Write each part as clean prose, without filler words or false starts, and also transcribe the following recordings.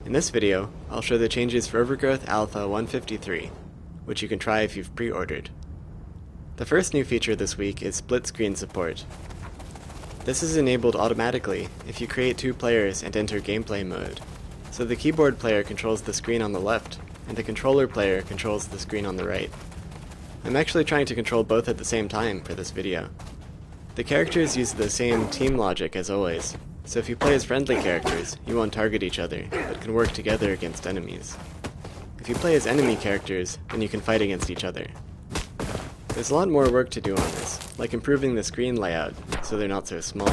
In this video, I'll show the changes for Overgrowth Alpha 153, which you can try if you've pre-ordered. The first new feature this week is split screen support. This is enabled automatically if you create two players and enter gameplay mode, so the keyboard player controls the screen on the left, and the controller player controls the screen on the right. I'm actually trying to control both at the same time for this video. The characters use the same team logic as always, so if you play as friendly characters, you won't target each other, but can work together against enemies. If you play as enemy characters, then you can fight against each other. There's a lot more work to do on this, like improving the screen layout so they're not so small,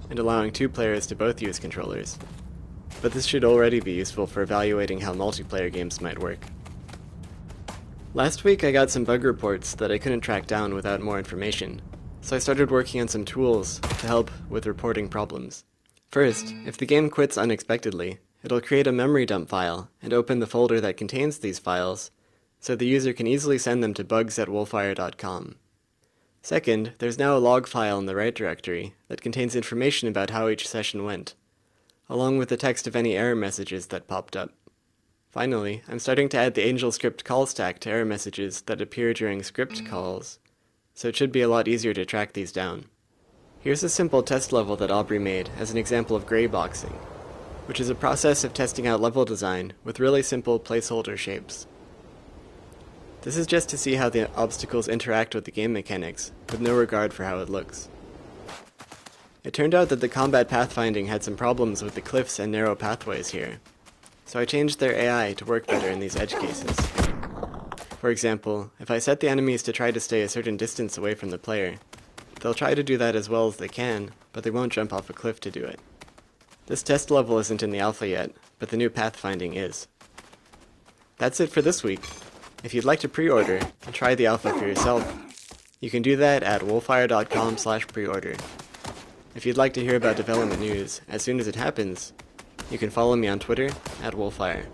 and allowing two players to both use controllers. But this should already be useful for evaluating how multiplayer games might work. Last week I got some bug reports that I couldn't track down without more information, so I started working on some tools to help with reporting problems. First, if the game quits unexpectedly, it'll create a memory dump file and open the folder that contains these files, so the user can easily send them to bugs@wolfire.com. Second, there's now a log file in the right directory that contains information about how each session went, along with the text of any error messages that popped up. Finally, I'm starting to add the Angel script call stack to error messages that appear during script calls, so it should be a lot easier to track these down. Here's a simple test level that Aubrey made as an example of grayboxing, which is a process of testing out level design with really simple placeholder shapes. This is just to see how the obstacles interact with the game mechanics, with no regard for how it looks. It turned out that the combat pathfinding had some problems with the cliffs and narrow pathways here, so I changed their AI to work better in these edge cases. For example, if I set the enemies to try to stay a certain distance away from the player, they'll try to do that as well as they can, but they won't jump off a cliff to do it. This test level isn't in the alpha yet, but the new pathfinding is. That's it for this week. If you'd like to pre-order and try the alpha for yourself, you can do that at wolfire.com/preorder. If you'd like to hear about development news as soon as it happens, you can follow me on Twitter @Wolfire.